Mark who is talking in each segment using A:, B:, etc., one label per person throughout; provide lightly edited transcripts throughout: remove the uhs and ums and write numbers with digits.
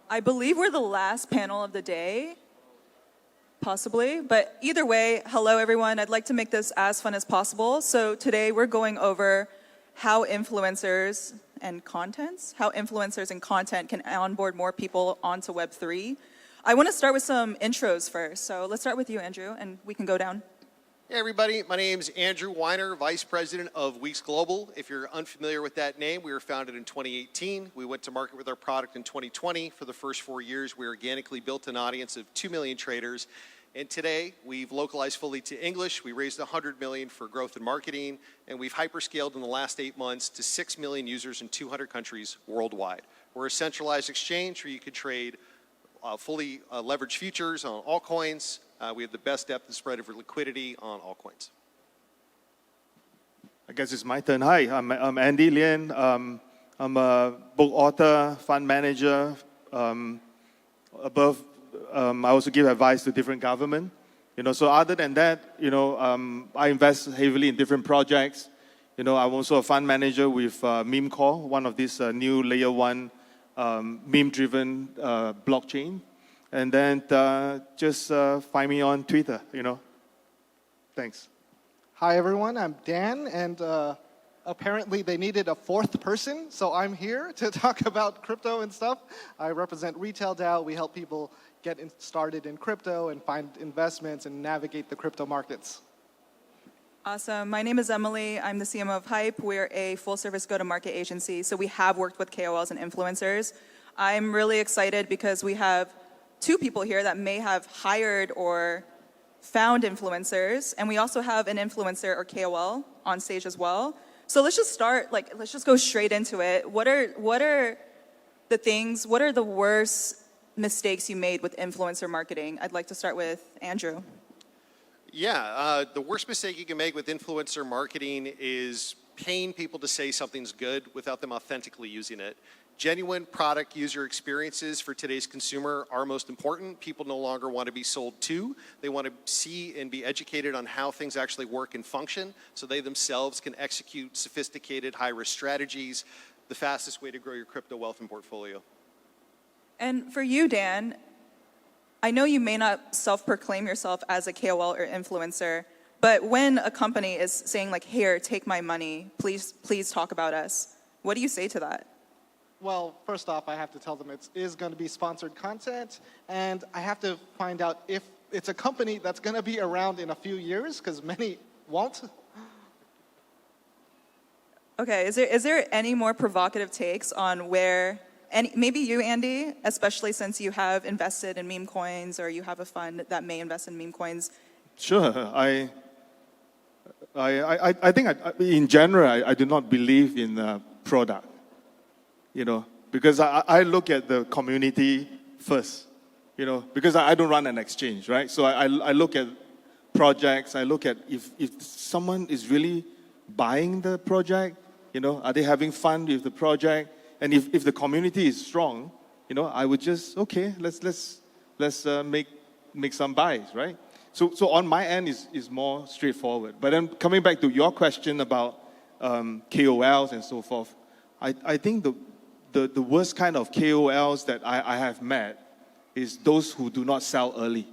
A: I believe we're the last panel of the day, possibly. But either way, hello everyone. I'd like to make this as fun as possible. So today we're going over how influencers and content can onboard more people onto Web3. I want to start with some intros first. So let's start with you, Andrew, and we can go down.
B: Hey everybody, my name is Andrew Weiner, Vice President of WEEX Global. If you're unfamiliar with that name, we were founded in 2018. We went to market with our product in 2020. For the first 4 years, we organically built an audience of 2 million traders. And today, we've localized fully to English. We raised $100 million for growth and marketing, and we've hyperscaled in the last 8 months to 6 million users in 200 countries worldwide. We're a centralized exchange where you could trade fully leveraged futures on altcoins. We have the best depth and spread of liquidity on altcoins.
C: I guess it's my turn. Hi, I'm Anndy Lian. I'm a book author, fund manager. I also give advice to different government. So other than that, I invest heavily in different projects. I'm also a fund manager with Meme Core, one of these new layer 1 meme-driven blockchain. And then just find me on Twitter, Thanks.
D: Hi, everyone. I'm Dan, and apparently they needed a fourth person, so I'm here to talk about crypto and stuff. I represent Retail DAO. We help people get started in crypto and find investments and navigate the crypto markets.
A: Awesome. My name is Emily. I'm the CMO of Hype. We're a full-service go-to-market agency, so we have worked with KOLs and influencers. I'm really excited because we have 2 people here that may have hired or found influencers, and we also have an influencer or KOL on stage as well. So let's just start, let's just go straight into it. What are the worst mistakes you made with influencer marketing? I'd like to start with Andrew.
B: Yeah, the worst mistake you can make with influencer marketing is paying people to say something's good without them authentically using it. Genuine product user experiences for today's consumer are most important. People no longer want to be sold to. They want to see and be educated on how things actually work and function so they themselves can execute sophisticated high-risk strategies, the fastest way to grow your crypto wealth and portfolio.
A: And for you, Dan, I know you may not self-proclaim yourself as a KOL or influencer, but when a company is saying here, take my money, please talk about us, what do you say to that?
D: Well, first off, I have to tell them it is going to be sponsored content, and I have to find out if it's a company that's going to be around in a few years, because many won't.
A: Okay, is there any more provocative takes on where, maybe you, Andy, especially since you have invested in meme coins or you have a fund that may invest in meme coins?
C: Sure. I think in general, I do not believe in product. Because I look at the community first, because I don't run an exchange, right? So I look at projects, I look at if someone is really buying the project, are they having fun with the project? And if the community is strong, I would just, okay, let's make some buys, right? So on my end is more straightforward. But then coming back to your question about KOLs and so forth, I think the worst kind of KOLs that I have met is those who do not sell early.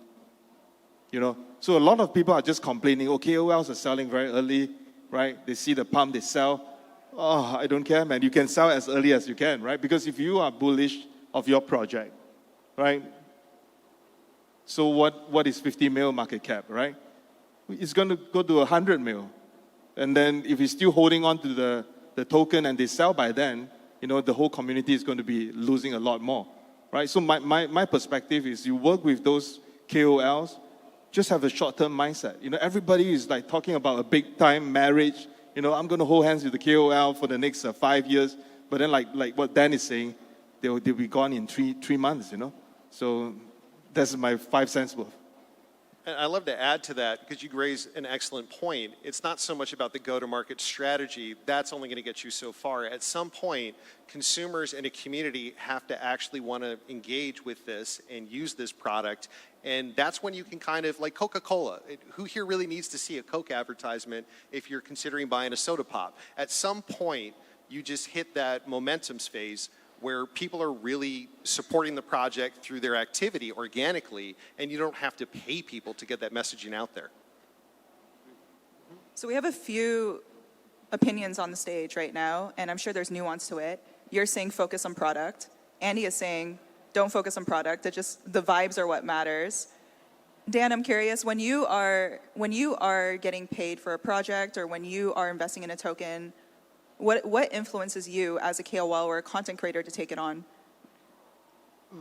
C: So a lot of people are just complaining, KOLs are selling very early, right? They see the pump, they sell. Oh, I don't care, man. You can sell as early as you can, right? Because if you are bullish of your project, right? So what is 50 mil market cap, right? It's going to go to 100 mil. And then if he's still holding on to the token and they sell by then, the whole community is going to be losing a lot more, right? So my perspective is you work with those KOLs, just have a short-term mindset. Everybody is talking about a big-time marriage. I'm going to hold hands with the KOL for the next 5 years. But then like what Dan is saying, they'll be gone in three months, So that's my 5 cents worth.
B: And I'd love to add to that because you raise an excellent point. It's not so much about the go-to-market strategy. That's only going to get you so far. At some point, consumers and a community have to actually want to engage with this and use this product. And that's when you can kind of, like Coca-Cola. Who here really needs to see a Coke advertisement if you're considering buying a soda pop? At some point, you just hit that momentum phase where people are really supporting the project through their activity organically, and you don't have to pay people to get that messaging out there.
A: So we have a few opinions on the stage right now, and I'm sure there's nuance to it. You're saying focus on product. Andy is saying don't focus on product. It just, the vibes are what matters. Dan, I'm curious, when you are getting paid for a project or when you are investing in a token, what influences you as a KOL or a content creator to take it on?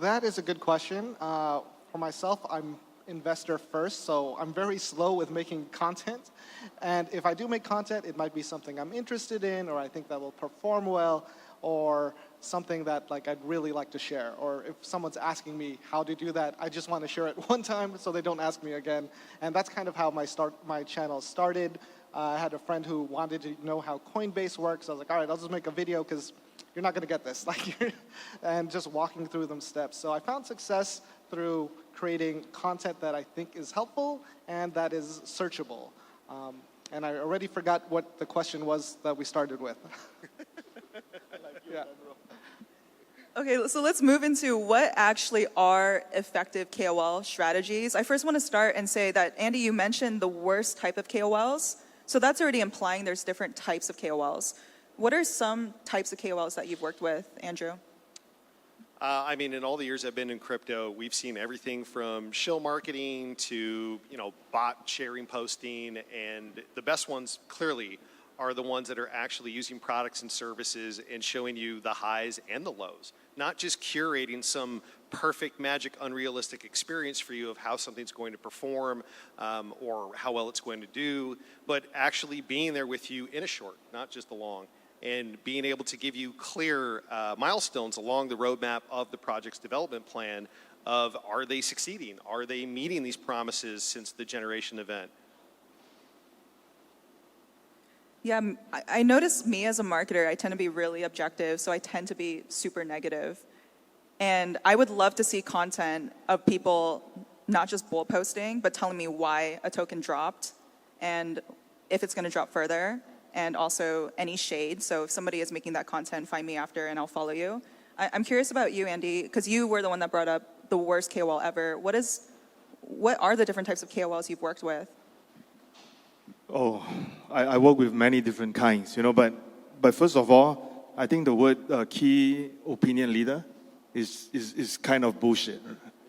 D: That is a good question. For myself, I'm investor first, so I'm very slow with making content. And if I do make content, it might be something I'm interested in, or I think that will perform well, or something that like I'd really like to share. Or if someone's asking me how to do that, I just want to share it one time so they don't ask me again. And that's kind of how my channel started. I had a friend who wanted to know how Coinbase works. I was like, all right, I'll just make a video because you're not going to get this. And just walking through them steps. So I found success through creating content that I think is helpful and that is searchable. And I already forgot what the question was that we started with. Yeah.
A: Okay, so let's move into what actually are effective KOL strategies. I first want to start and say that, Andy, you mentioned the worst type of KOLs. So that's already implying there's different types of KOLs. What are some types of KOLs that you've worked with, Andrew?
B: I mean, in all the years I've been in crypto, we've seen everything from shill marketing to, bot sharing posting, and the best ones clearly are the ones that are actually using products and services and showing you the highs and the lows, not just curating some perfect, magic, unrealistic experience for you of how something's going to perform or how well it's going to do, but actually being there with you in a short, not just a long, and being able to give you clear milestones along the roadmap of the project's development plan of are they succeeding? Are they meeting these promises since the generation event?
A: Yeah, I notice me as a marketer, I tend to be really objective, so I tend to be super negative. And I would love to see content of people not just bull posting, but telling me why a token dropped and if it's going to drop further, and also any shade. So if somebody is making that content, find me after and I'll follow you. I'm curious about you, Andy, because you were the one that brought up the worst KOL ever. What are the different types of KOLs you've worked with?
C: Oh, I work with many different kinds, but first of all, I think the word key opinion leader is kind of bullshit,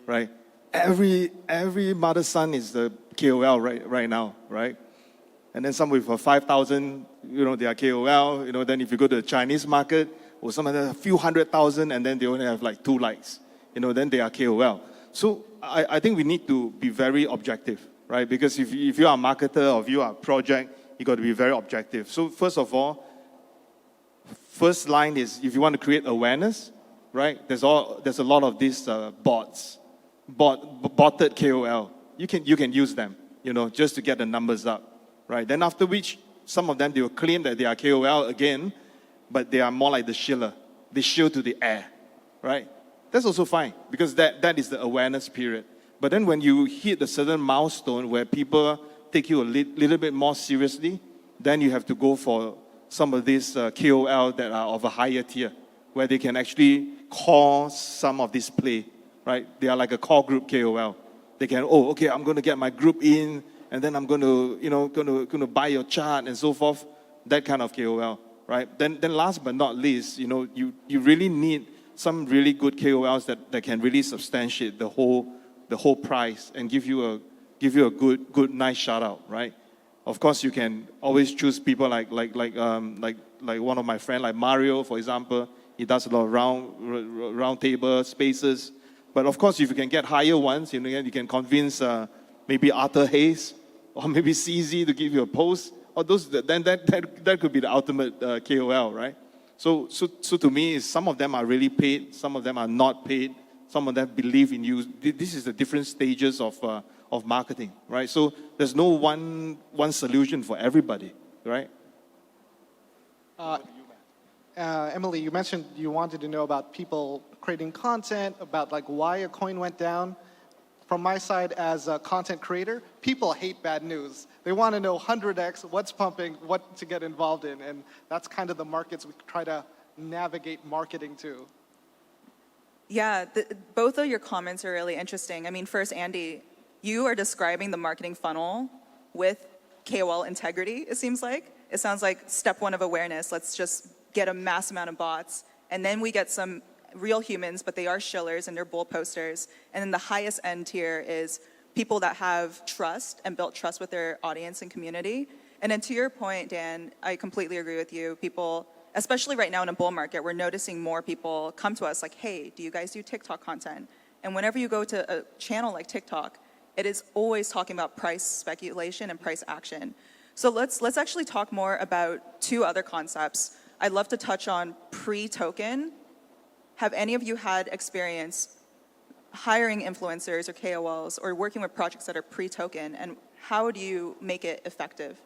C: right? Every mother's son is the KOL right now, right? And then some with 5,000, they are KOL. Then if you go to the Chinese market, or some of them a few 100,000, and then they only have like 2 likes, then they are KOL. So I think we need to be very objective, right? Because if you are a marketer or if you are a project, you got to be very objective. So first of all, first line is if you want to create awareness, right? There's a lot of these botted KOL. You can use them, just to get the numbers up. Right. Then after which, some of them, they will claim that they are KOL again, but they are more like the shiller. They shill to the air, right? That's also fine, because that is the awareness period. But then when you hit a certain milestone where people take you a little bit more seriously, then you have to go for some of these KOL that are of a higher tier, where they can actually call some of this play, right? They are like a core group KOL. They can, okay, I'm going to get my group in, and then I'm going to buy your chart and so forth. That kind of KOL, right? Then last but not least, you really need some really good KOLs that can really substantiate the whole price and give you a good nice shout out, right? Of course, you can always choose people like one of my friends, like Mario, for example. He does a lot of round table spaces. But of course, if you can get higher ones, you can convince maybe Arthur Hayes or maybe CZ to give you a post. Or then that could be the ultimate KOL, right? So to me, some of them are really paid, some of them are not paid, some of them believe in you. This is the different stages of marketing, right? So there's no one solution for everybody, right?
D: Emily, you mentioned you wanted to know about people creating content, about like why a coin went down. From my side as a content creator, people hate bad news. They want to know 100x, what's pumping, what to get involved in. And that's kind of the markets we try to navigate marketing to.
A: Yeah, both of your comments are really interesting. I mean, first, Andy, you are describing the marketing funnel with KOL integrity, it seems like. It sounds like step one of awareness. Let's just get a mass amount of bots. And then we get some real humans, but they are shillers and they're bull posters. And then the highest end tier is people that have trust and built trust with their audience and community. And then to your point, Dan, I completely agree with you. People, especially right now in a bull market, we're noticing more people come to us like, hey, do you guys do TikTok content? And whenever you go to a channel like TikTok, it is always talking about price speculation and price action. So let's actually talk more about two other concepts. I'd love to touch on pre-token. Have any of you had experience hiring influencers or KOLs or working with projects that are pre-token, and how do you make it effective?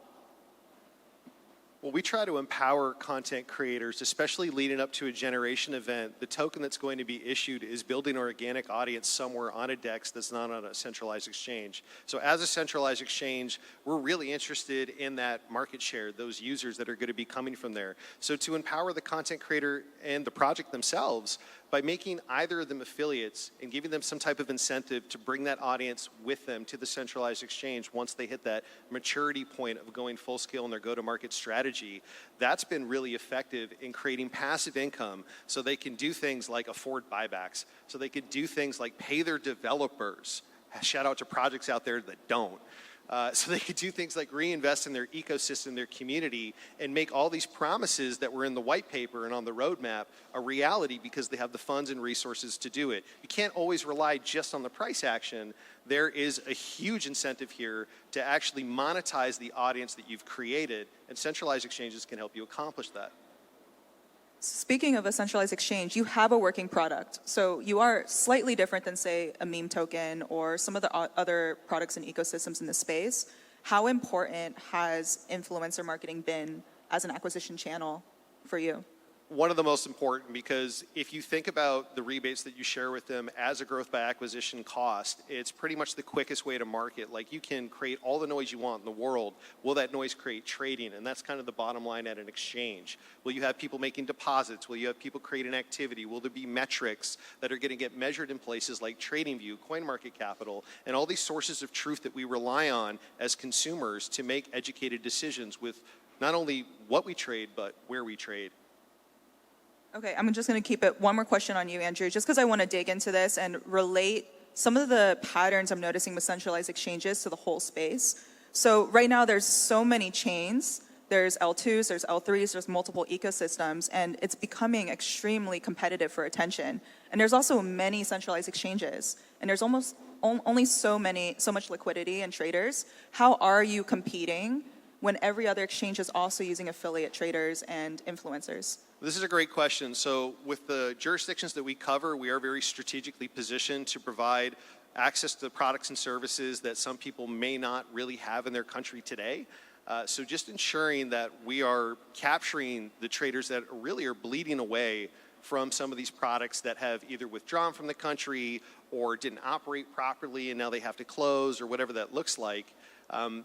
B: Well, we try to empower content creators, especially leading up to a generation event. The token that's going to be issued is building an organic audience somewhere on a DEX that's not on a centralized exchange. So as a centralized exchange, we're really interested in that market share, those users that are going to be coming from there. So to empower the content creator and the project themselves, by making either of them affiliates and giving them some type of incentive to bring that audience with them to the centralized exchange once they hit that maturity point of going full scale in their go-to-market strategy, that's been really effective in creating passive income so they can do things like afford buybacks, so they could do things like pay their developers. Shout out to projects out there that don't. So they could do things like reinvest in their ecosystem, their community, and make all these promises that were in the white paper and on the roadmap a reality because they have the funds and resources to do it. You can't always rely just on the price action. There is a huge incentive here to actually monetize the audience that you've created, and centralized exchanges can help you accomplish that.
A: Speaking of a centralized exchange, you have a working product. So you are slightly different than, say, a meme token or some of the other products and ecosystems in the space. How important has influencer marketing been as an acquisition channel for you?
B: One of the most important, because if you think about the rebates that you share with them as a growth by acquisition cost, it's pretty much the quickest way to market. Like, you can create all the noise you want in the world. Will that noise create trading? And that's kind of the bottom line at an exchange. Will you have people making deposits? Will you have people creating activity? Will there be metrics that are going to get measured in places like TradingView, CoinMarketCapital, and all these sources of truth that we rely on as consumers to make educated decisions with not only what we trade, but where we trade?
A: Okay, I'm just going to keep it one more question on you, Andrew, just because I want to dig into this and relate some of the patterns I'm noticing with centralized exchanges to the whole space. So right now there's so many chains. There's L2s, there's L3s, there's multiple ecosystems, and it's becoming extremely competitive for attention. And there's also many centralized exchanges, and there's almost only so much liquidity and traders. How are you competing when every other exchange is also using affiliate traders and influencers?
B: This is a great question. So with the jurisdictions that we cover, we are very strategically positioned to provide access to products and services that some people may not really have in their country today. So just ensuring that we are capturing the traders that really are bleeding away from some of these products that have either withdrawn from the country or didn't operate properly and now they have to close, or whatever that looks like.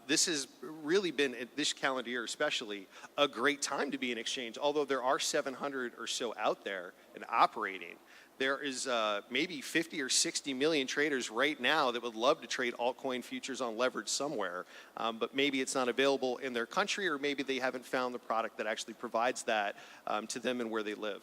B: This has really been, this calendar year especially, a great time to be an exchange. Although there are 700 or so out there and operating, there is maybe 50 or 60 million traders right now that would love to trade altcoin futures on leverage somewhere, but maybe it's not available in their country, or maybe they haven't found the product that actually provides that to them and where they live.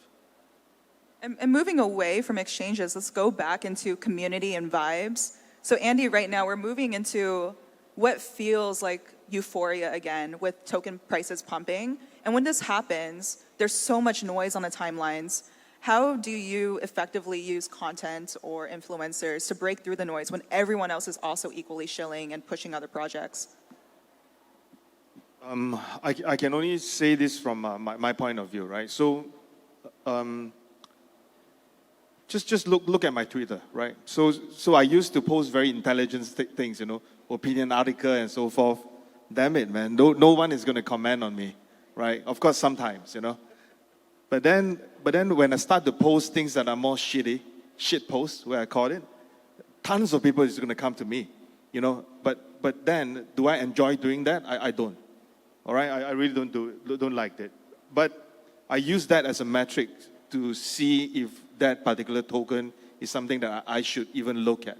A: And moving away from exchanges, let's go back into community and vibes. So Andy, right now we're moving into what feels like euphoria again with token prices pumping. And when this happens, there's so much noise on the timelines. How do you effectively use content or influencers to break through the noise when everyone else is also equally shilling and pushing other projects?
C: I can only say this from my point of view, right? So just look at my Twitter, right? So I used to post very intelligent things, opinion article and so forth. Damn it, man. No one is going to comment on me, right? Of course, sometimes, But then when I start to post things that are more shit posts, where I call it, tons of people is going to come to me, But then, do I enjoy doing that? I don't. All right, I really don't like it. But I use that as a metric to see if that particular token is something that I should even look at,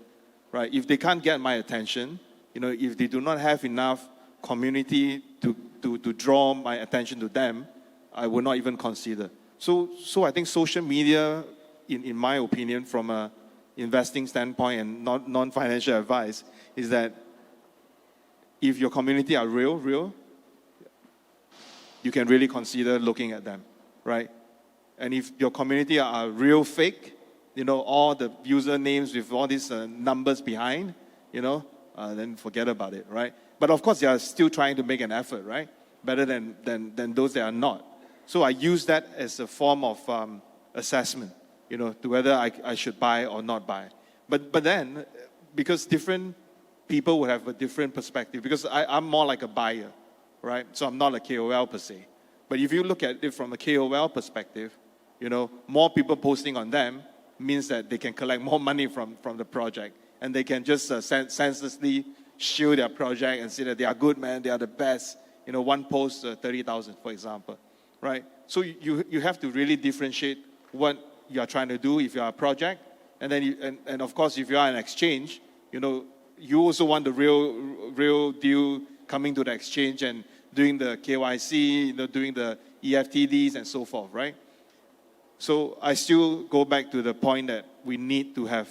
C: right? If they can't get my attention, if they do not have enough community to draw my attention to them, I will not even consider. So I think social media, in my opinion, from a investing standpoint and non-financial advice, is that if your community are real, you can really consider looking at them, right? And if your community are real fake, all the usernames with all these numbers behind, then forget about it, right? But of course, they are still trying to make an effort, right? Better than those that are not. So I use that as a form of assessment, to whether I should buy or not buy. But then, because different people would have a different perspective, because I'm more like a buyer, right? So I'm not a KOL per se. But if you look at it from a KOL perspective, more people posting on them means that they can collect more money from the project. And they can just senselessly shield their project and say that they are good, man, they are the best. One post, 30,000, for example, right? So you have to really differentiate what you are trying to do if you are a project. And then, and of course, if you are an exchange, you also want the real deal coming to the exchange and doing the KYC, doing the EFTDs and so forth, right? So I still go back to the point that we need to have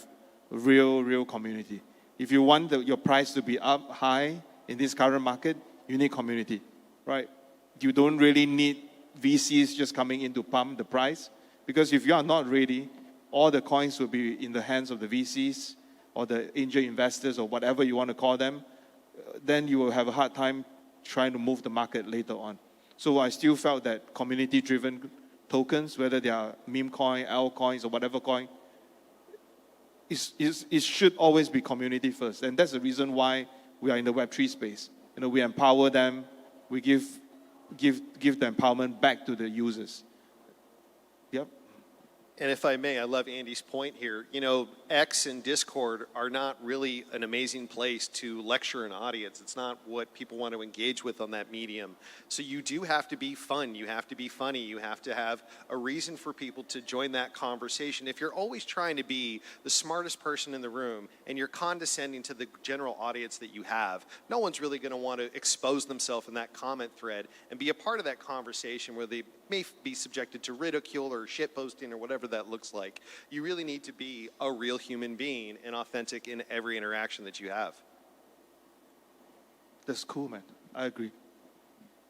C: real community. If you want your price to be up high in this current market, you need community, right? You don't really need VCs just coming in to pump the price, because if you are not ready, all the coins will be in the hands of the VCs or the angel investors or whatever you want to call them. Then you will have a hard time trying to move the market later on. So I still felt that community-driven tokens, whether they are meme coin, L coins, or whatever coin, it should always be community first. And that's the reason why we are in the Web3 space. We empower them, we give the empowerment back to the users. Yep.
B: And if I may, I love Andy's point here. X and Discord are not really an amazing place to lecture an audience. It's not what people want to engage with on that medium. So you do have to be fun. You have to be funny. You have to have a reason for people to join that conversation. If you're always trying to be the smartest person in the room and you're condescending to the general audience that you have, no one's really going to want to expose themselves in that comment thread and be a part of that conversation where they may be subjected to ridicule or shitposting or whatever that looks like. You really need to be a real human being and authentic in every interaction that you have.
C: That's cool, man. I agree.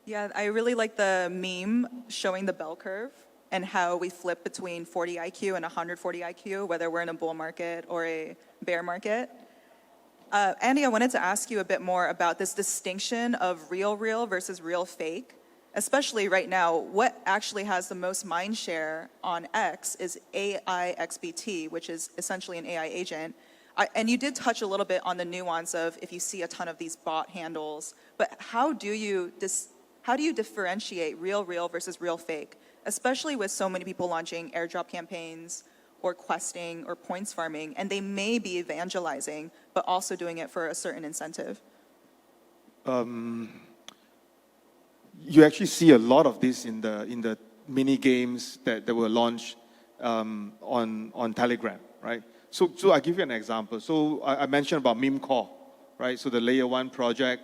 A: Yeah, I really like the meme showing the bell curve and how we flip between 40 IQ and 140 IQ, whether we're in a bull market or a bear market. Andy, I wanted to ask you a bit more about this distinction of real versus real fake. Especially right now, what actually has the most mind share on X is AI XBT, which is essentially an AI agent. And you did touch a little bit on the nuance of if you see a ton of these bot handles, but how do you differentiate real versus real fake, especially with so many people launching airdrop campaigns or questing or points farming, and they may be evangelizing, but also doing it for a certain incentive?
C: You actually see a lot of this in the mini games that were launched on Telegram, right? So I'll give you an example. So I mentioned about Meme Core, right? So the Layer 1 project,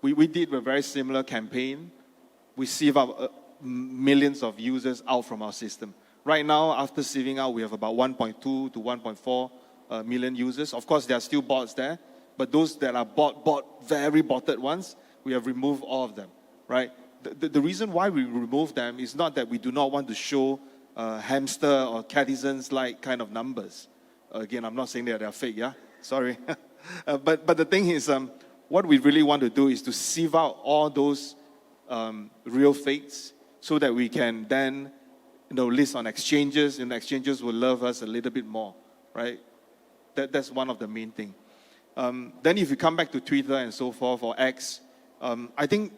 C: we did a very similar campaign. We sieve out millions of users out from our system. Right now, after sieving out, we have about 1.2 to 1.4 million users. Of course, there are still bots there, but those that are very botted ones, we have removed all of them, right? The reason why we remove them is not that we do not want to show hamster or catizens-like kind of numbers. Again, I'm not saying that they're fake, yeah? Sorry. But the thing is, what we really want to do is to sieve out all those real fakes so that we can then list on exchanges, and exchanges will love us a little bit more, right? That's one of the main things. Then if you come back to Twitter and so forth, or X, I think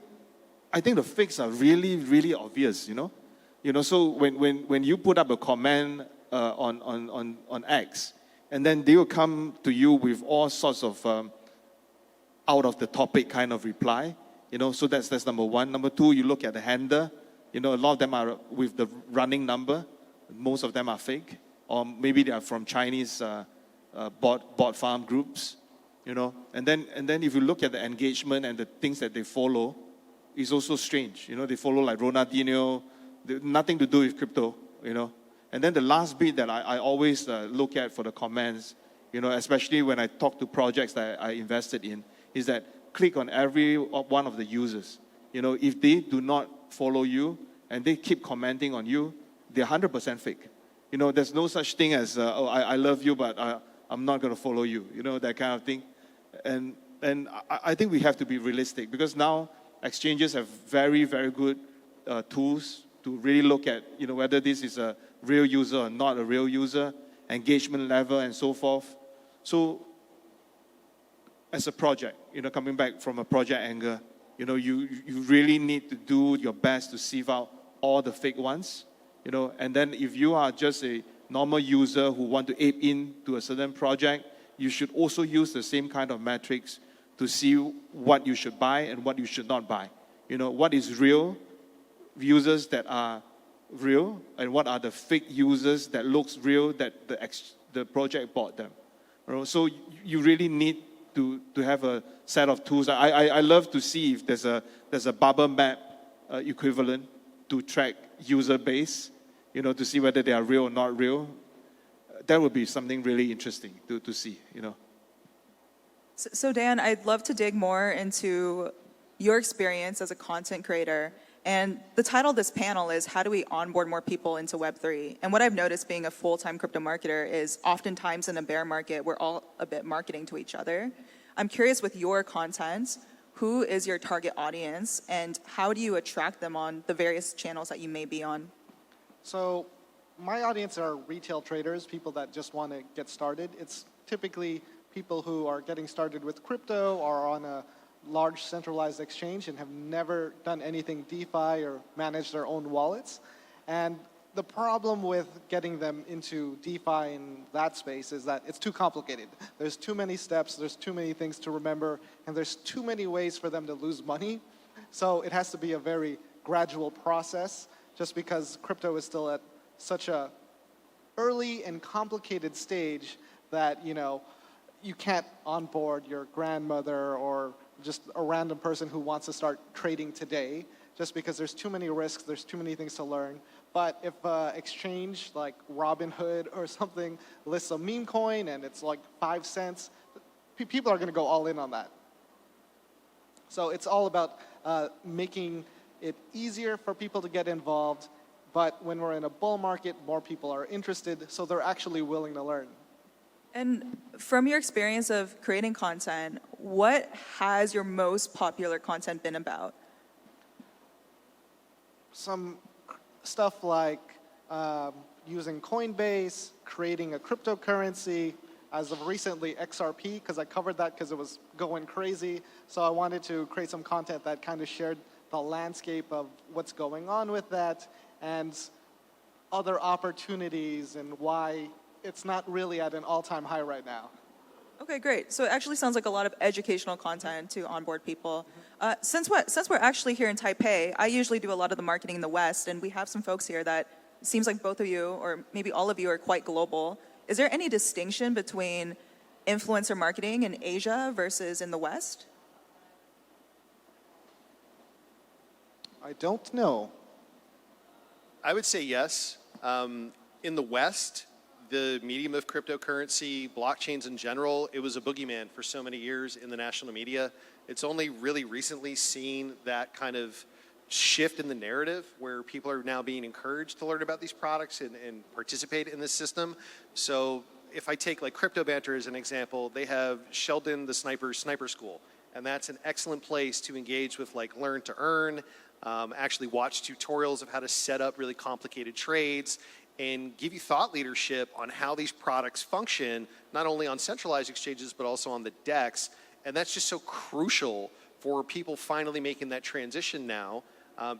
C: the fakes are really obvious, So when you put up a comment on X, and then they will come to you with all sorts of out of the topic kind of reply, So that's number one. Number two, you look at the handler. A lot of them are with the running number. Most of them are fake. or maybe they are from Chinese bot farm groups, you know. And then if you look at the engagement and the things that they follow, it's also strange. You know, they follow like Ronaldinho, nothing to do with crypto, you know. And then the last bit that I always look at for the comments, you know, especially when I talk to projects that I invested in, is that click on every one of the users. You know, if they do not follow you and they keep commenting on you, they're 100% fake. You know, there's no such thing as, oh, I love you, but I'm not going to follow you. You know, that kind of thing. And I think we have to be realistic, because now exchanges have very, very good tools to really look at, you know, whether this is a real user or not a real user, engagement level and so forth. So as a project, you know, coming back from a project angle, you know, you really need to do your best to sieve out all the fake ones, you know. And then if you are just a normal user who want to ape into a certain project, you should also use the same kind of metrics to see what you should buy and what you should not buy. You know, what is real users that are real, and what are the fake users that looks real that the project bought them. You know, so you really need to have a set of tools. I love to see if there's a bubble map equivalent to track user base, you know, to see whether they are real or not real. That would be something really interesting to see, you know.
A: So Dan, I'd love to dig more into your experience as a content creator. And the title of this panel is, how do we onboard more people into Web3? And what I've noticed being a full-time crypto marketer is oftentimes in a bear market, we're all a bit marketing to each other. I'm curious, with your content, who is your target audience and how do you attract them on the various channels that you may be on?
D: So my audience are retail traders, people that just want to get started. It's typically people who are getting started with crypto or are on a large centralized exchange and have never done anything DeFi or managed their own wallets. And the problem with getting them into DeFi in that space is that it's too complicated. There's too many steps, there's too many things to remember, and there's too many ways for them to lose money. So it has to be a very gradual process, just because crypto is still at such a early and complicated stage that, you know, you can't onboard your grandmother or just a random person who wants to start trading today, just because there's too many risks, there's too many things to learn. But if exchange like Robinhood or something lists a meme coin and it's like 5 cents, people are going to go all in on that. So it's all about making it easier for people to get involved. But when we're in a bull market, more people are interested, so they're actually willing to learn.
A: And from your experience of creating content, what has your most popular content been about?
D: Some stuff like using Coinbase, creating a cryptocurrency, as of recently XRP, because I covered that because it was going crazy. So I wanted to create some content that kind of shared the landscape of what's going on with that and other opportunities and why it's not really at an all-time high right now.
A: Okay, great. So it actually sounds like a lot of educational content to onboard people. Since we're actually here in Taipei, I usually do a lot of the marketing in the West, and we have some folks here that it seems like both of you, or maybe all of you, are quite global. Is there any distinction between influencer marketing in Asia versus in the West?
D: I don't know.
B: I would say yes. In the West, the medium of cryptocurrency, blockchains in general, it was a boogeyman for so many years in the national media. It's only really recently seen that kind of shift in the narrative where people are now being encouraged to learn about these products and participate in this system. So if I take like Crypto Banter as an example, they have Sheldon the Sniper School. And that's an excellent place to engage with like learn to earn, actually watch tutorials of how to set up really complicated trades, and give you thought leadership on how these products function, not only on centralized exchanges, but also on the DEX. And that's just so crucial for people finally making that transition now,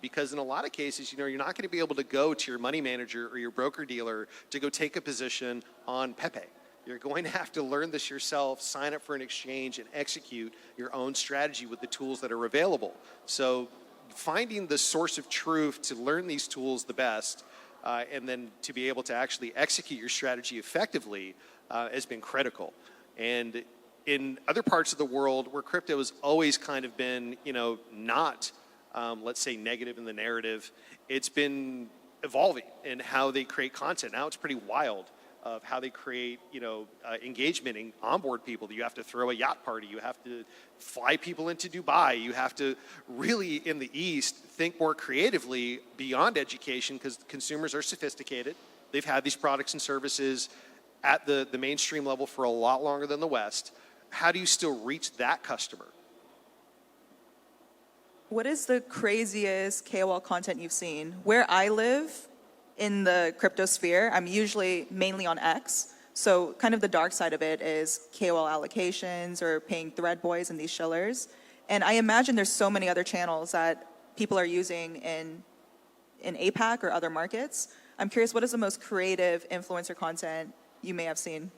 B: because in a lot of cases, you know, you're not going to be able to go to your money manager or your broker dealer to go take a position on Pepe. You're going to have to learn this yourself, sign up for an exchange, and execute your own strategy with the tools that are available. So finding the source of truth to learn these tools the best and then to be able to actually execute your strategy effectively has been critical. And in other parts of the world where crypto has always kind of been, not, let's say, negative in the narrative, it's been evolving in how they create content. Now it's pretty wild of how they create, engagement and onboard people. You have to throw a yacht party. You have to fly people into Dubai. You have to really, in the East, think more creatively beyond education because consumers are sophisticated. They've had these products and services at the mainstream level for a lot longer than the West. How do you still reach that customer?
A: What is the craziest KOL content you've seen? Where I live in the crypto sphere, I'm usually mainly on X. So kind of the dark side of it is KOL allocations or paying thread boys and these shillers. And I imagine there's so many other channels that people are using in APAC or other markets. I'm curious, what is the most creative influencer content you may have seen?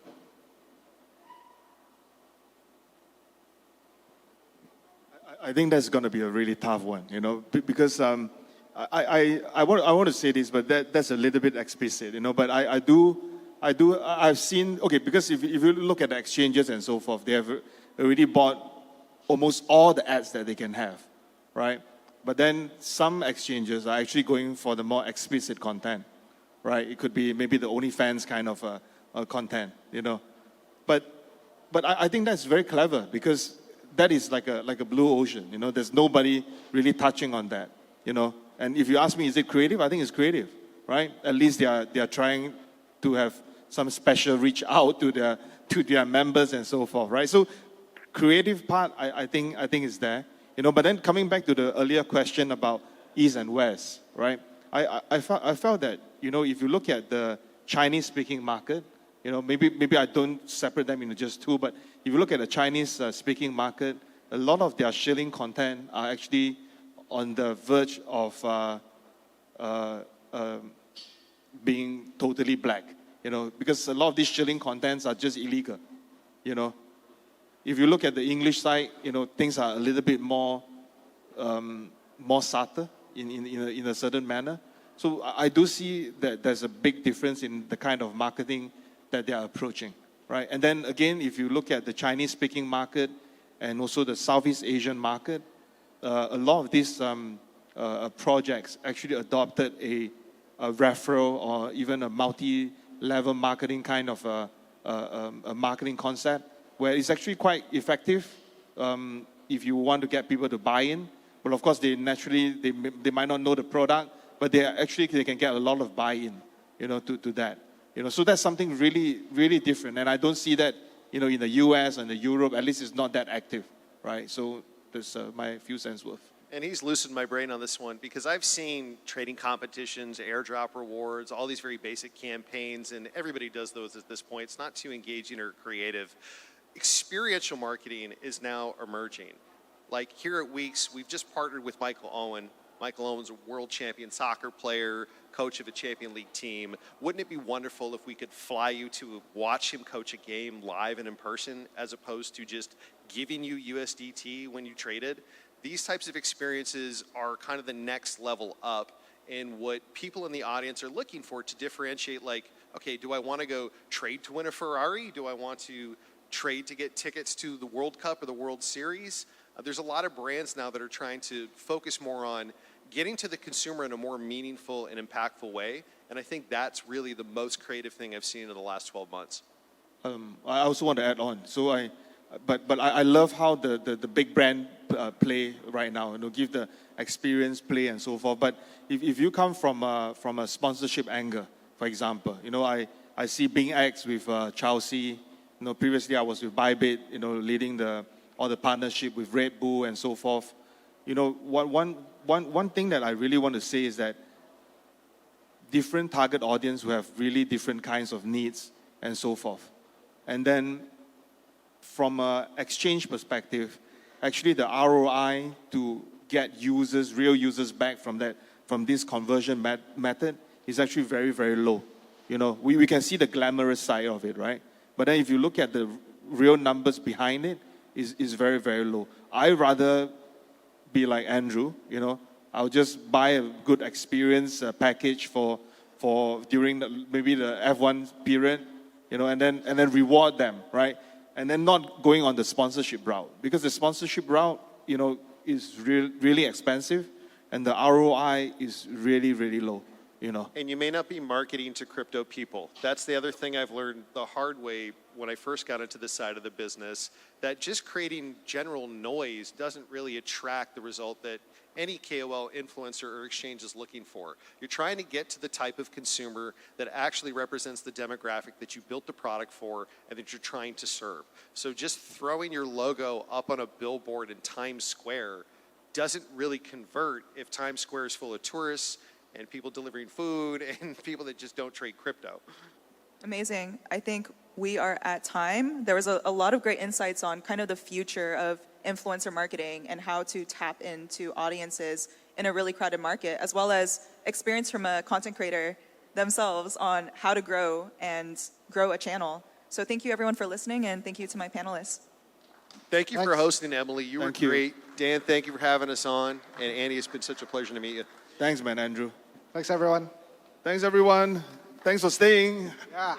C: I think that's going to be a really tough one, because I want to say this, but that's a little bit explicit, But I've seen, okay, because if you look at the exchanges and so forth, they have already bought almost all the ads that they can have, right? But then some exchanges are actually going for the more explicit content, right? It could be maybe the OnlyFans kind of content, But I think that's very clever because that is like a blue ocean, There's nobody really touching on that, And if you ask me, is it creative? I think it's creative, right? At least they are trying to have some special reach out to their members and so forth, right? So creative part, I think is there, But then coming back to the earlier question about East and West, right? I felt that, if you look at the Chinese-speaking market, maybe I don't separate them into just two, but if you look at the Chinese speaking market, a lot of their shilling content are actually on the verge of being totally black, because a lot of these shilling contents are just illegal, If you look at the English side, things are a little bit more subtle in a certain manner. So I do see that there's a big difference in the kind of marketing that they are approaching, right? And then again, if you look at the Chinese-speaking market and also the Southeast Asian market, a lot of these projects actually adopted a referral or even a multi-level marketing kind of a marketing concept where it's actually quite effective if you want to get people to buy in. But of course, they might not know the product, but they can get a lot of buy-in, to that. So that's something really, really different. And I don't see that, in the US and the Europe, at least it's not that active, right? So that's my few cents worth.
B: And he's loosened my brain on this one because I've seen trading competitions, airdrop rewards, all these very basic campaigns, and everybody does those at this point. It's not too engaging or creative. Experiential marketing is now emerging. Like here at WEEX, we've just partnered with Michael Owen. Michael Owen's a world champion soccer player, coach of a Champion League team. Wouldn't it be wonderful if we could fly you to watch him coach a game live and in person as opposed to just giving you USDT when you traded? These types of experiences are kind of the next level up in what people in the audience are looking for to differentiate, like, okay, do I want to go trade to win a Ferrari? Do I want to trade to get tickets to the World Cup or the World Series? There's a lot of brands now that are trying to focus more on getting to the consumer in a more meaningful and impactful way. And I think that's really the most creative thing I've seen in the last 12 months.
C: I also want to add on. So I love how the big brand play right now, give the experience play and so forth. But if you come from a sponsorship angle, for example, I see Bing X with Chelsea. Previously I was with Bybit, leading all the partnership with Red Bull and so forth. One thing that I really want to say is that different target audience who have really different kinds of needs and so forth. And then from an exchange perspective, actually the ROI to get users, real users back from this conversion method is actually very, very low. We can see the glamorous side of it, right? But then if you look at the real numbers behind it, is very, very low. I rather be like Andrew, I'll just buy a good experience package for for during maybe the F1 period, and then reward them, right? And then not going on the sponsorship route, because the sponsorship route, is really expensive, and the ROI is really, really low.
B: And you may not be marketing to crypto people. That's the other thing I've learned the hard way when I first got into this side of the business, that just creating general noise doesn't really attract the result that any KOL, influencer, or exchange is looking for. You're trying to get to the type of consumer that actually represents the demographic that you built the product for and that you're trying to serve. So just throwing your logo up on a billboard in Times Square doesn't really convert if Times Square is full of tourists and people delivering food and people that just don't trade crypto.
A: Amazing. I think we are at time. There was a lot of great insights on kind of the future of influencer marketing and how to tap into audiences in a really crowded market, as well as experience from a content creator themselves on how to grow a channel. So thank you everyone for listening, and thank you to my panelists.
B: Thank you
D: Thanks.
B: for hosting, Emily. You were
C: Thank you.
B: great. Dan, thank you for having us on. And Andy, it's been such a pleasure to meet you.
C: Thanks, man, Andrew.
D: Thanks, everyone.
C: Thanks, everyone. Thanks for staying.
D: Yeah.